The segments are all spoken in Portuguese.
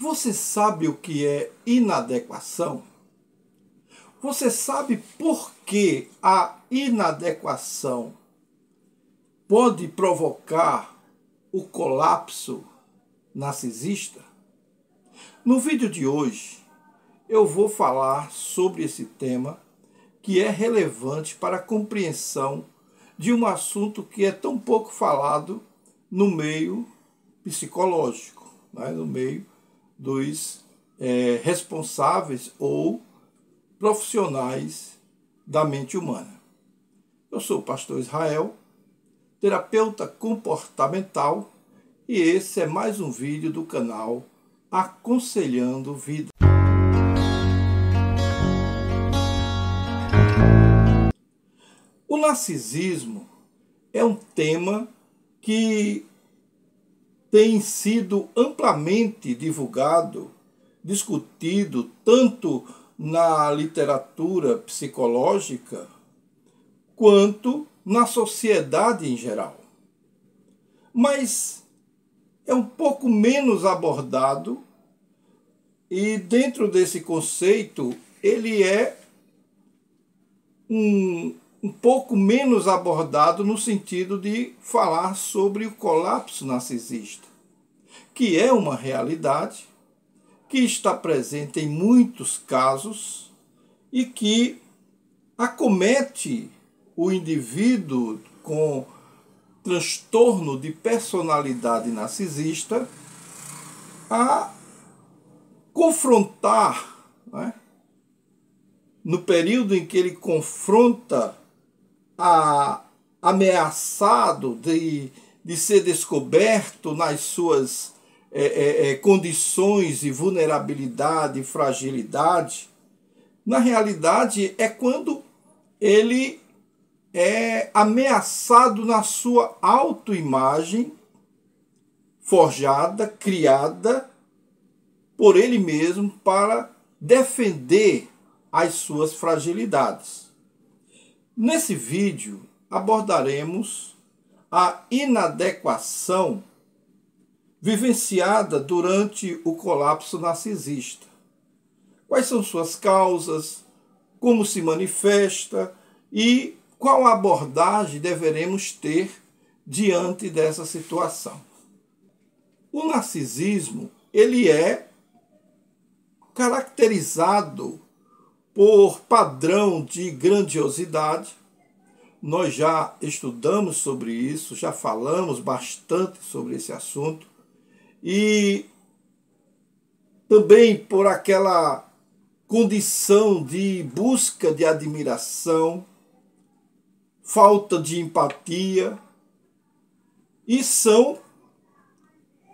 Você sabe o que é inadequação? Você sabe por que a inadequação pode provocar o colapso narcisista? No vídeo de hoje, eu vou falar sobre esse tema que é relevante para a compreensão de um assunto que é tão pouco falado no meio psicológico, no meio dos responsáveis ou profissionais da mente humana. Eu sou o pastor Israel, terapeuta comportamental, e esse é mais um vídeo do canal Aconselhando Vida. O narcisismo é um tema que tem sido amplamente divulgado, discutido tanto na literatura psicológica quanto na sociedade em geral. Mas é um pouco menos abordado e dentro desse conceito ele é um pouco menos abordado no sentido de falar sobre o colapso narcisista, que é uma realidade que está presente em muitos casos e que acomete o indivíduo com transtorno de personalidade narcisista a confrontar, no período em que ele confronta ameaçado de ser descoberto nas suas condições de vulnerabilidade e fragilidade, na realidade é quando ele é ameaçado na sua autoimagem forjada, criada por ele mesmo para defender as suas fragilidades. Nesse vídeo abordaremos a inadequação vivenciada durante o colapso narcisista. Quais são suas causas, como se manifesta e qual abordagem deveremos ter diante dessa situação. O narcisismo, ele é caracterizado por padrão de grandiosidade. Nós já estudamos sobre isso, já falamos bastante sobre esse assunto. E também por aquela condição de busca de admiração, falta de empatia, e são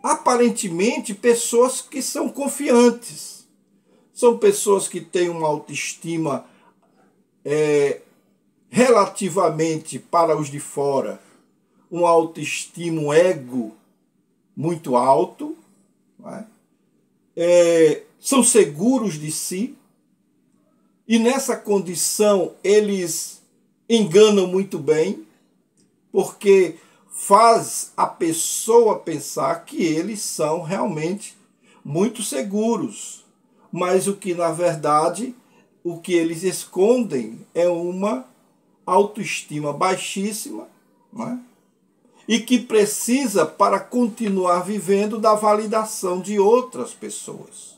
aparentemente pessoas que são confiantes, são pessoas que têm uma autoestima relativamente para os de fora, uma autoestima, um ego muito alto, são seguros de si, e nessa condição eles enganam muito bem, porque faz a pessoa pensar que eles são realmente muito seguros, mas o que na verdade, o que eles escondem é uma autoestima baixíssima, e que precisa, para continuar vivendo, da validação de outras pessoas.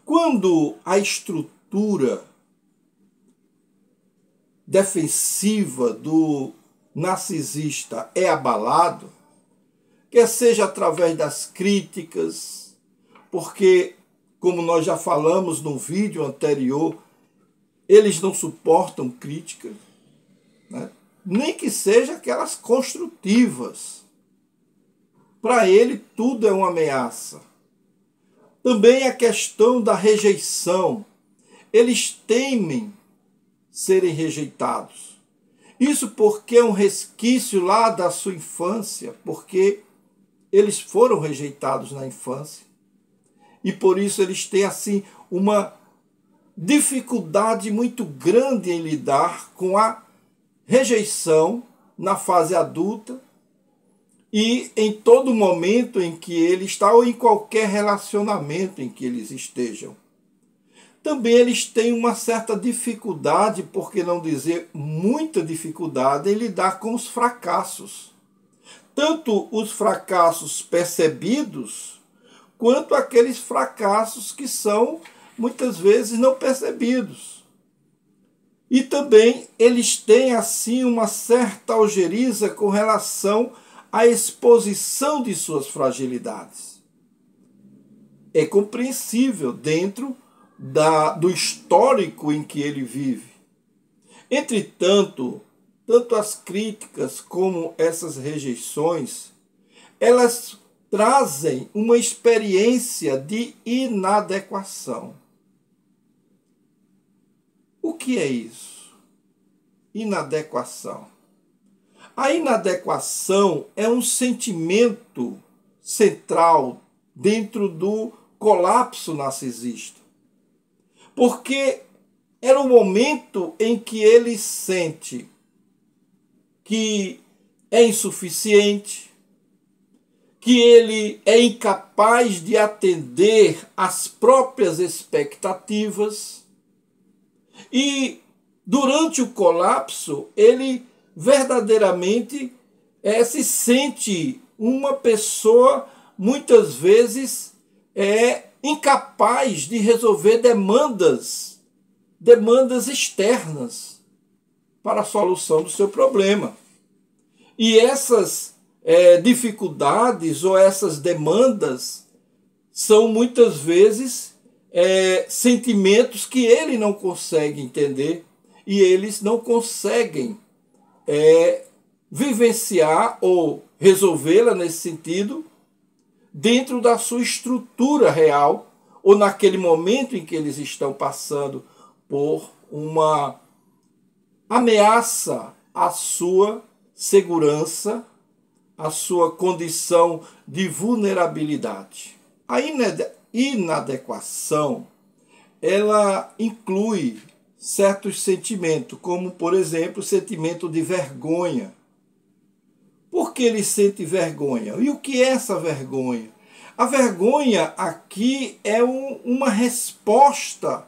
Quando a estrutura defensiva do narcisista é abalado, quer seja através das críticas, porque, como nós já falamos no vídeo anterior, eles não suportam críticas, nem que sejam aquelas construtivas. Para ele, tudo é uma ameaça. Também a questão da rejeição. Eles temem serem rejeitados. Isso porque é um resquício lá da sua infância, porque eles foram rejeitados na infância. E por isso eles têm assim uma dificuldade muito grande em lidar com a rejeição na fase adulta, e em todo momento em que ele está ou em qualquer relacionamento em que eles estejam. Também eles têm uma certa dificuldade, por que não dizer muita dificuldade, em lidar com os fracassos. Tanto os fracassos percebidos, quanto aqueles fracassos que são muitas vezes não percebidos. E também eles têm assim uma certa algeriza com relação à exposição de suas fragilidades. É compreensível dentro do histórico em que ele vive. Entretanto, tanto as críticas como essas rejeições, elas trazem uma experiência de inadequação. O que é isso? Inadequação. A inadequação é um sentimento central dentro do colapso narcisista. Porque era o momento em que ele sente que é insuficiente, que ele é incapaz de atender às próprias expectativas. E durante o colapso, ele verdadeiramente se sente uma pessoa, muitas vezes, incapaz de resolver demandas externas para a solução do seu problema. E essas dificuldades ou essas demandas são muitas vezes sentimentos que ele não consegue entender e eles não conseguem vivenciar ou resolvê-la nesse sentido dentro da sua estrutura real ou naquele momento em que eles estão passando por uma ameaça à sua segurança, à sua condição de vulnerabilidade. A inadequação, ela inclui certos sentimentos, como, por exemplo, o sentimento de vergonha. Por que ele sente vergonha? E o que é essa vergonha? A vergonha aqui é uma resposta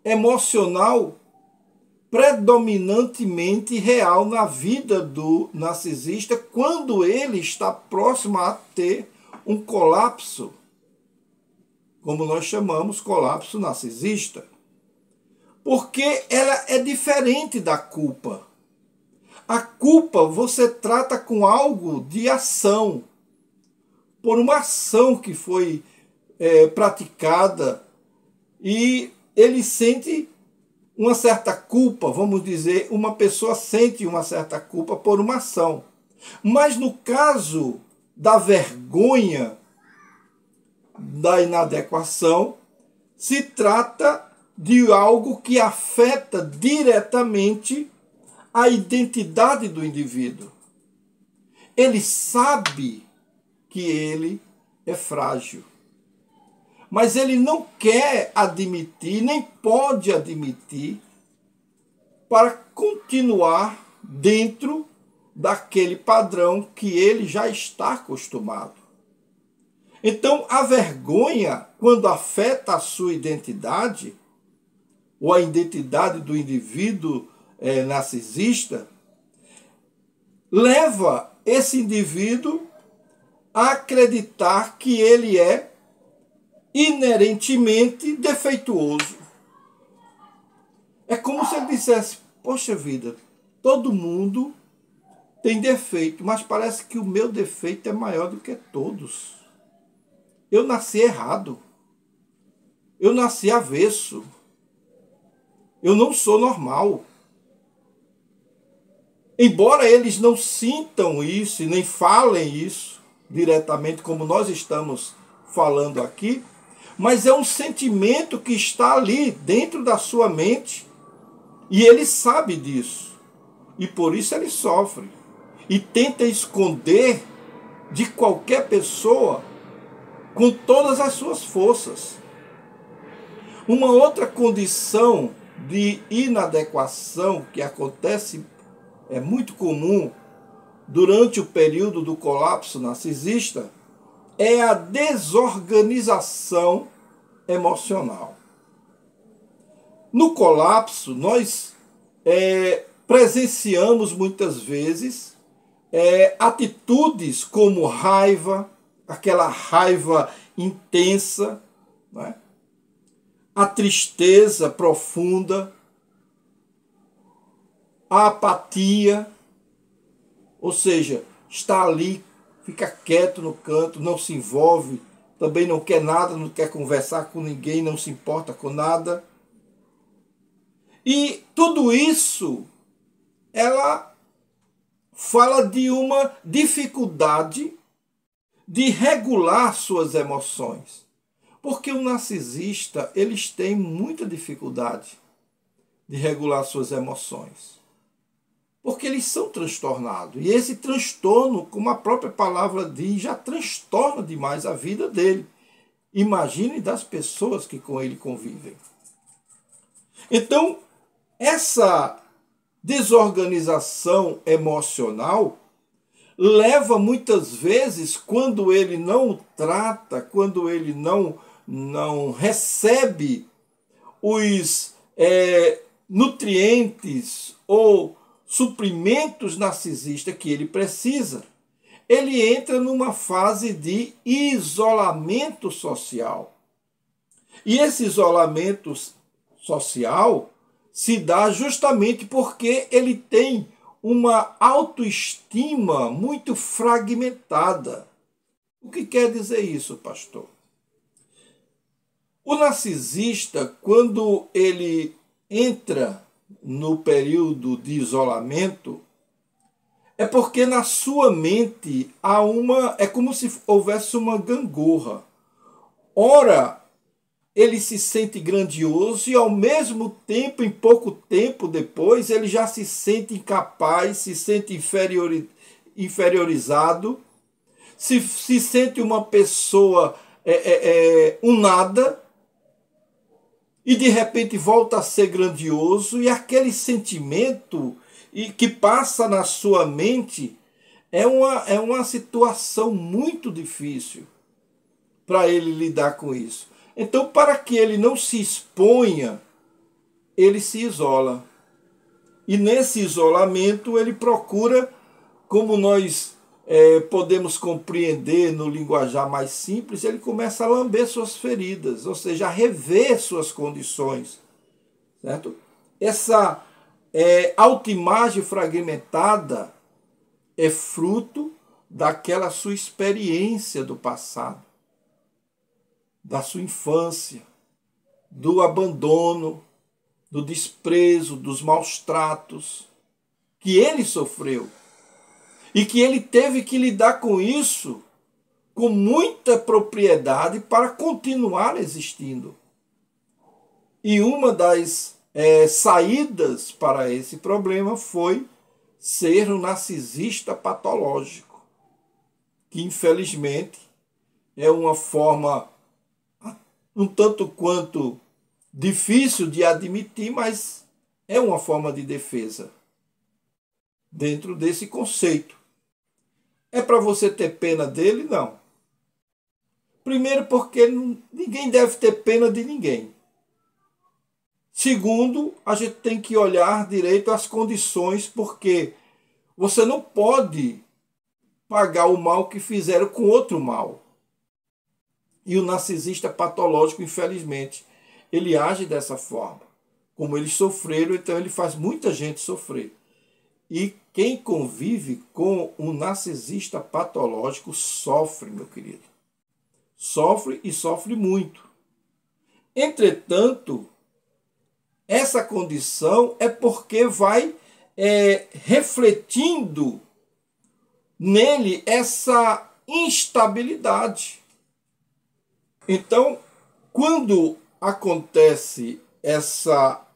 emocional predominantemente real na vida do narcisista quando ele está próximo a ter um colapso, como nós chamamos colapso narcisista. Porque ela é diferente da culpa. A culpa você trata com algo de ação, por uma ação que foi praticada e ele sente uma certa culpa, vamos dizer, uma pessoa sente uma certa culpa por uma ação. Mas no caso da vergonha, da inadequação, se trata de algo que afeta diretamente a identidade do indivíduo. Ele sabe que ele é frágil. Mas ele não quer admitir, nem pode admitir, para continuar dentro daquele padrão que ele já está acostumado. Então, a vergonha, quando afeta a sua identidade, ou a identidade do indivíduo narcisista, leva esse indivíduo a acreditar que ele é inerentemente defeituoso. É como se ele dissesse: poxa vida, todo mundo tem defeito, mas parece que o meu defeito é maior do que todos. Eu nasci errado. Eu nasci avesso. Eu não sou normal. Embora eles não sintam isso e nem falem isso diretamente como nós estamos falando aqui, mas é um sentimento que está ali dentro da sua mente e ele sabe disso. E por isso ele sofre e tenta esconder de qualquer pessoa com todas as suas forças. Uma outra condição de inadequação que acontece, é muito comum durante o período do colapso narcisista é a desorganização emocional. No colapso, nós presenciamos muitas vezes atitudes como raiva, aquela raiva intensa, né? A tristeza profunda, a apatia, ou seja, está ali, fica quieto no canto, não se envolve, também não quer nada, não quer conversar com ninguém, não se importa com nada. E tudo isso, ela fala de uma dificuldade de regular suas emoções. Porque o narcisista, eles têm muita dificuldade de regular suas emoções. Porque eles são transtornados. E esse transtorno, como a própria palavra diz, já transtorna demais a vida dele. Imagine das pessoas que com ele convivem. Então, essa desorganização emocional leva muitas vezes, quando ele não trata, quando ele não recebe os nutrientes ou suprimentos narcisistas que ele precisa, ele entra numa fase de isolamento social. E esse isolamento social se dá justamente porque ele tem uma autoestima muito fragmentada. O que quer dizer isso, pastor? O narcisista, quando ele entra no período de isolamento, é porque na sua mente é como se houvesse uma gangorra. Ora, ele se sente grandioso e, ao mesmo tempo, em pouco tempo depois, ele já se sente incapaz, se sente inferiorizado, se sente uma pessoa um nada, e de repente volta a ser grandioso, e aquele sentimento que passa na sua mente é uma situação muito difícil para ele lidar com isso. Então, para que ele não se exponha, ele se isola. E nesse isolamento ele procura, como nós podemos compreender no linguajar mais simples, ele começa a lamber suas feridas, ou seja, a rever suas condições. Certo? Essa autoimagem fragmentada é fruto daquela sua experiência do passado, da sua infância, do abandono, do desprezo, dos maus tratos que ele sofreu e que ele teve que lidar com isso com muita propriedade para continuar existindo. E uma das saídas para esse problema foi ser um narcisista patológico, que infelizmente é uma forma um tanto quanto difícil de admitir, mas é uma forma de defesa dentro desse conceito. É para você ter pena dele? Não. Primeiro, porque ninguém deve ter pena de ninguém. Segundo, a gente tem que olhar direito às condições, porque você não pode pagar o mal que fizeram com outro mal. E o narcisista patológico, infelizmente, ele age dessa forma. Como eles sofreram, então ele faz muita gente sofrer. E quem convive com um narcisista patológico sofre, meu querido. Sofre e sofre muito. Entretanto, essa condição é porque vai refletindo nele essa instabilidade. Então, quando acontece essa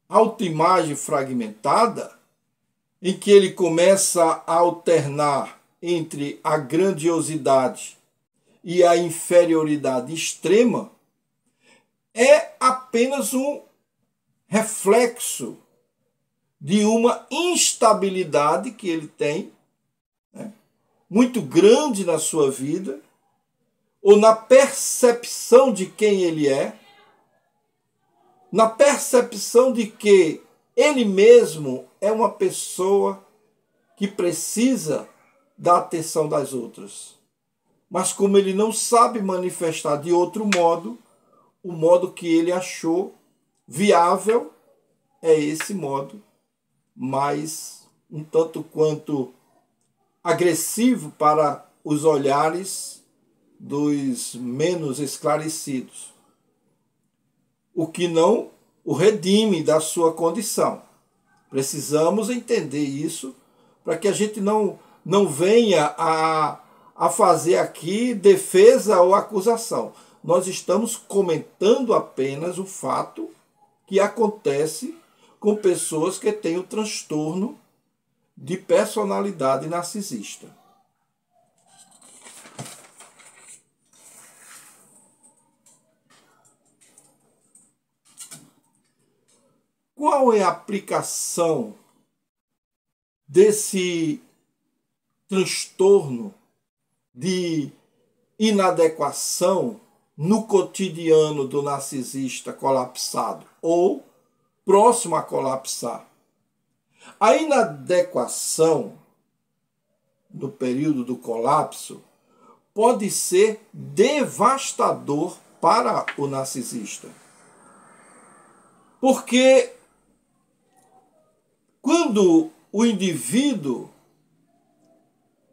autoimagem fragmentada, em que ele começa a alternar entre a grandiosidade e a inferioridade extrema, é apenas um reflexo de uma instabilidade que ele tem muito grande na sua vida, ou na percepção de quem ele é, na percepção de que ele mesmo é uma pessoa que precisa da atenção das outras. Mas como ele não sabe manifestar de outro modo, o modo que ele achou viável é esse modo, mais um tanto quanto agressivo para os olhares dos menos esclarecidos, o que não o redime da sua condição. Precisamos entender isso para que a gente não venha a fazer aqui defesa ou acusação. Nós estamos comentando apenas o fato que acontece com pessoas que têm o transtorno de personalidade narcisista. Qual é a aplicação desse transtorno de inadequação no cotidiano do narcisista colapsado ou próximo a colapsar? A inadequação no período do colapso pode ser devastador para o narcisista. Porque quando o indivíduo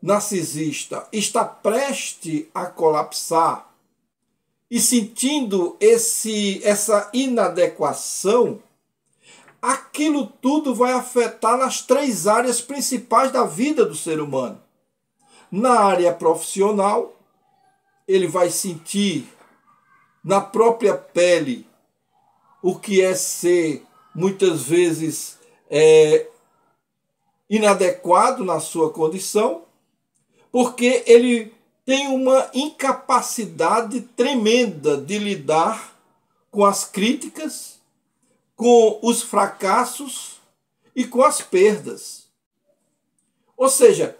narcisista está prestes a colapsar e sentindo essa inadequação, aquilo tudo vai afetar nas 3 áreas principais da vida do ser humano. Na área profissional, ele vai sentir na própria pele o que é ser, muitas vezes, inadequado na sua condição, porque ele tem uma incapacidade tremenda de lidar com as críticas, com os fracassos e com as perdas. Ou seja,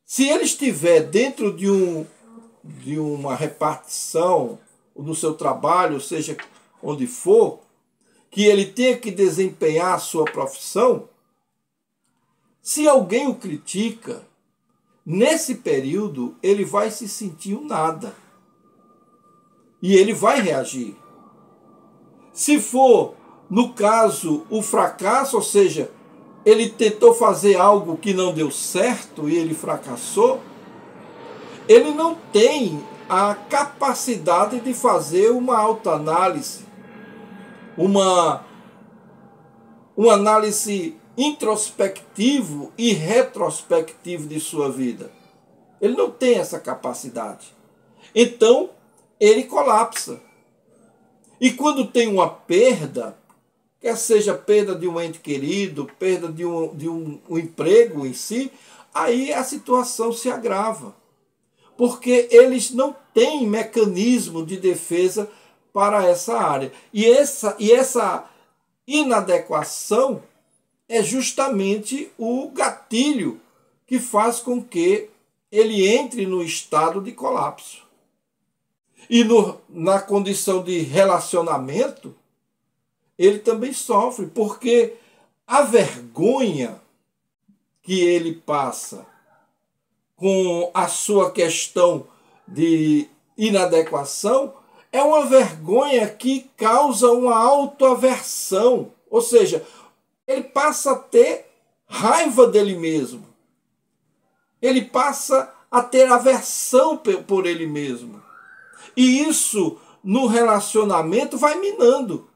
se ele estiver dentro de uma repartição, no seu trabalho, seja onde for, que ele tenha que desempenhar a sua profissão, se alguém o critica, nesse período ele vai se sentir um nada. E ele vai reagir. Se for, no caso, o fracasso, ou seja, ele tentou fazer algo que não deu certo e ele fracassou, ele não tem a capacidade de fazer uma autoanálise, uma análise introspectivo e retrospectivo de sua vida. Ele não tem essa capacidade. Então, ele colapsa. E quando tem uma perda, quer seja perda de um ente querido, perda de um emprego em si, aí a situação se agrava. Porque eles não têm mecanismo de defesa para essa área. E essa inadequação é justamente o gatilho que faz com que ele entre no estado de colapso. E na condição de relacionamento, ele também sofre, porque a vergonha que ele passa com a sua questão de inadequação é uma vergonha que causa uma autoaversão. Ou seja, ele passa a ter raiva dele mesmo. Ele passa a ter aversão por ele mesmo. E isso, no relacionamento, vai minando.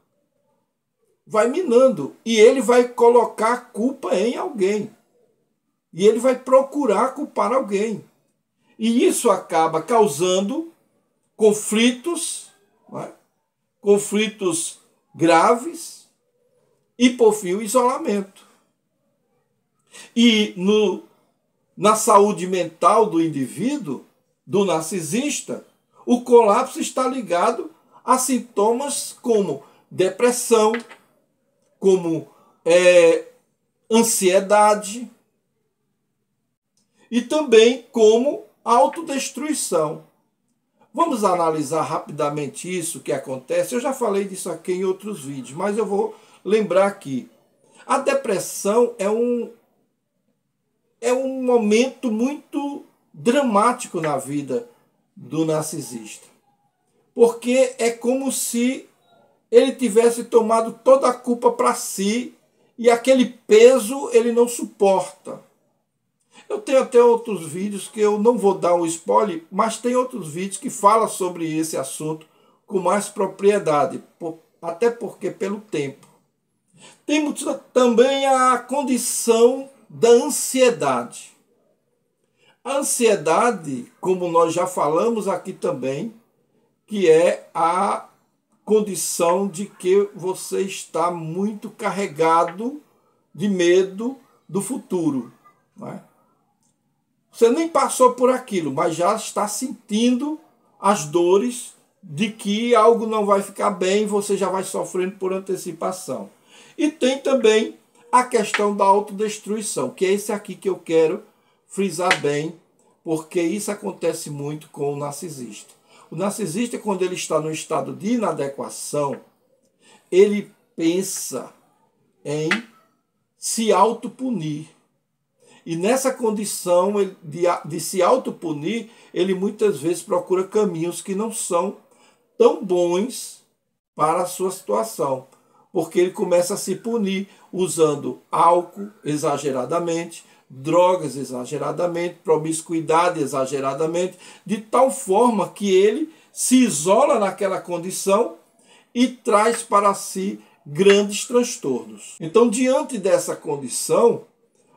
Vai minando. E ele vai colocar a culpa em alguém. E ele vai procurar culpar alguém. E isso acaba causando conflitos, não é? Conflitos graves e, por fim, o isolamento. E na saúde mental do indivíduo, do narcisista, o colapso está ligado a sintomas como depressão, como ansiedade. e também como autodestruição. Vamos analisar rapidamente isso que acontece. Eu já falei disso aqui em outros vídeos, mas eu vou lembrar aqui. A depressão é um momento muito dramático na vida do narcisista. Porque é como se ele tivesse tomado toda a culpa para si e aquele peso ele não suporta. Eu tenho até outros vídeos que eu não vou dar um spoiler, mas tem outros vídeos que falam sobre esse assunto com mais propriedade, até porque pelo tempo. Temos também a condição da ansiedade. A ansiedade, como nós já falamos aqui também, que é a condição de que você está muito carregado de medo do futuro. Não é? Você nem passou por aquilo, mas já está sentindo as dores de que algo não vai ficar bem, você já vai sofrendo por antecipação. E tem também a questão da autodestruição, que é esse aqui que eu quero frisar bem, porque isso acontece muito com o narcisista. O narcisista, quando ele está no estado de inadequação, ele pensa em se autopunir. E nessa condição de se autopunir, ele muitas vezes procura caminhos que não são tão bons para a sua situação. Porque ele começa a se punir usando álcool exageradamente, drogas exageradamente, promiscuidade exageradamente, de tal forma que ele se isola naquela condição e traz para si grandes transtornos. Então, diante dessa condição,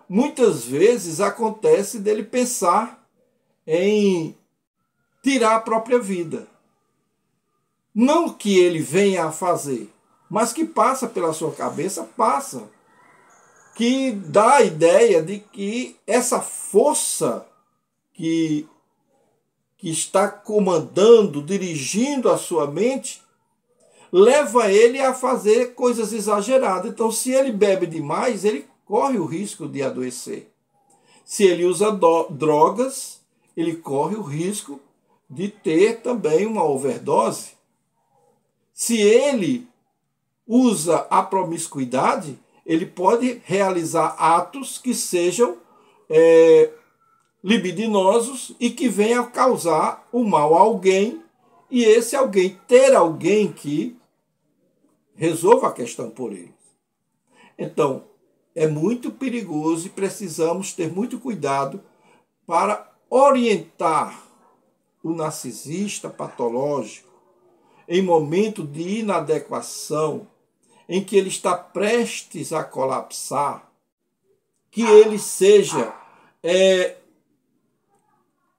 muitas vezes acontece dele pensar em tirar a própria vida. Não que ele venha a fazer, mas que passa pela sua cabeça, passa. Que dá a ideia de que essa força que está comandando, dirigindo a sua mente, leva ele a fazer coisas exageradas. Então, se ele bebe demais, ele corre o risco de adoecer. Se ele usa drogas, ele corre o risco de ter também uma overdose. Se ele usa a promiscuidade, ele pode realizar atos que sejam libidinosos e que venham a causar o mal a alguém, e esse alguém ter alguém que resolva a questão por ele. Então, é muito perigoso e precisamos ter muito cuidado para orientar o narcisista patológico em momento de inadequação, em que ele está prestes a colapsar, que ele seja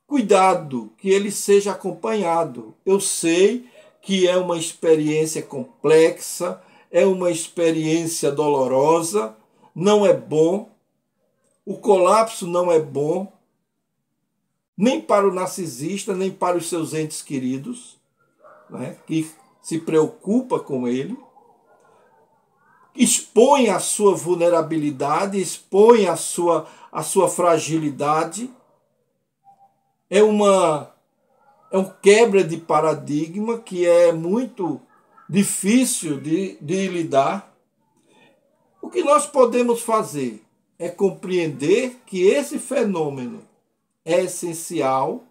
cuidado, que ele seja acompanhado. Eu sei que é uma experiência complexa, é uma experiência dolorosa, não é bom, o colapso não é bom, nem para o narcisista, nem para os seus entes queridos, né, que se preocupa com ele, expõe a sua vulnerabilidade, expõe a sua fragilidade. É um quebra de paradigma que é muito difícil de lidar. O que nós podemos fazer é compreender que esse fenômeno é essencial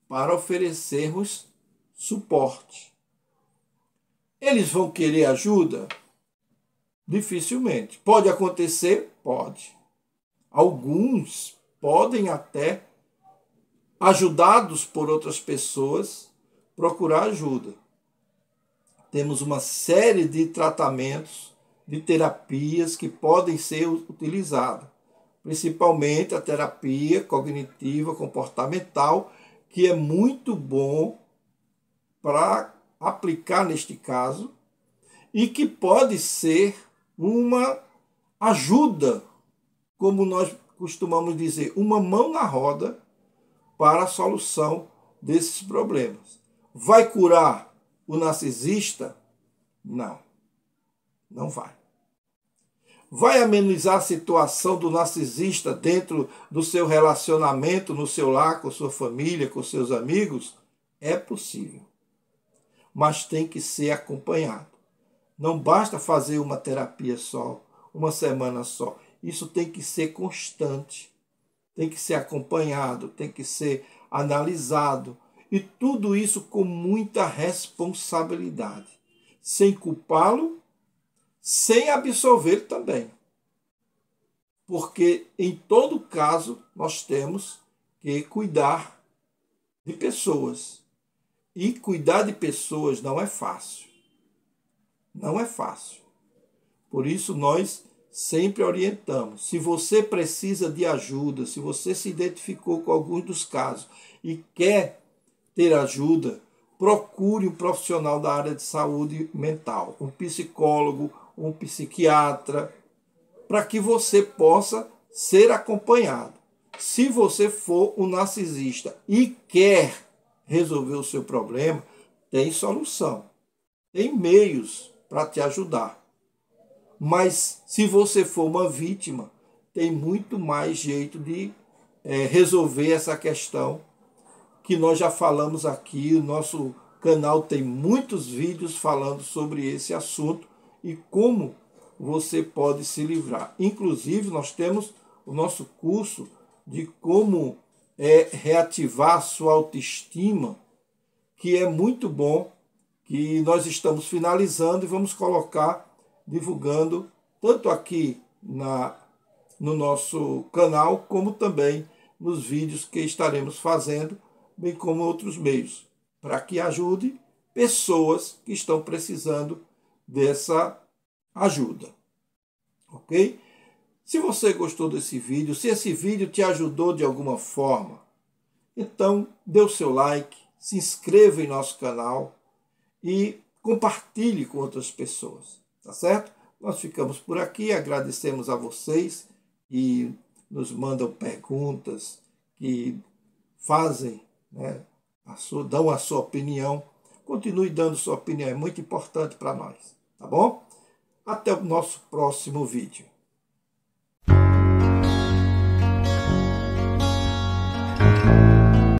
para oferecermos suporte. Eles vão querer ajuda? Dificilmente. Pode acontecer? Pode. Alguns podem até, ajudados por outras pessoas, procurar ajuda. Temos uma série de tratamentos, de terapias que podem ser utilizadas, principalmente a terapia cognitiva comportamental, que é muito bom para aplicar neste caso e que pode ser uma ajuda, como nós costumamos dizer, uma mão na roda para a solução desses problemas. Vai curar o narcisista? Não, não vai. Vai amenizar a situação do narcisista dentro do seu relacionamento, no seu lar, com sua família, com seus amigos? É possível, mas tem que ser acompanhado. Não basta fazer uma terapia só, uma semana só. Isso tem que ser constante, tem que ser acompanhado, tem que ser analisado. E tudo isso com muita responsabilidade, sem culpá-lo, sem absolver também. Porque em todo caso nós temos que cuidar de pessoas. E cuidar de pessoas não é fácil. Não é fácil. Por isso nós sempre orientamos. Se você precisa de ajuda, se você se identificou com alguns dos casos e quer ter ajuda, procure um profissional da área de saúde mental, um psicólogo, um psiquiatra, para que você possa ser acompanhado. Se você for um narcisista e quer resolver o seu problema, tem solução, tem meios para te ajudar. Mas se você for uma vítima, tem muito mais jeito de resolver essa questão que nós já falamos aqui. O nosso canal tem muitos vídeos falando sobre esse assunto e como você pode se livrar. Inclusive, nós temos o nosso curso de como reativar a sua autoestima, que é muito bom, que nós estamos finalizando e vamos colocar, divulgando, tanto aqui no nosso canal, como também nos vídeos que estaremos fazendo, bem como outros meios, para que ajude pessoas que estão precisando dessa ajuda. Ok? Se você gostou desse vídeo, se esse vídeo te ajudou de alguma forma, então dê o seu like, se inscreva em nosso canal e compartilhe com outras pessoas, tá certo? Nós ficamos por aqui, agradecemos a vocês que nos mandam perguntas, que fazem, dão a sua opinião. Continue dando sua opinião, é muito importante para nós, tá bom? Até o nosso próximo vídeo.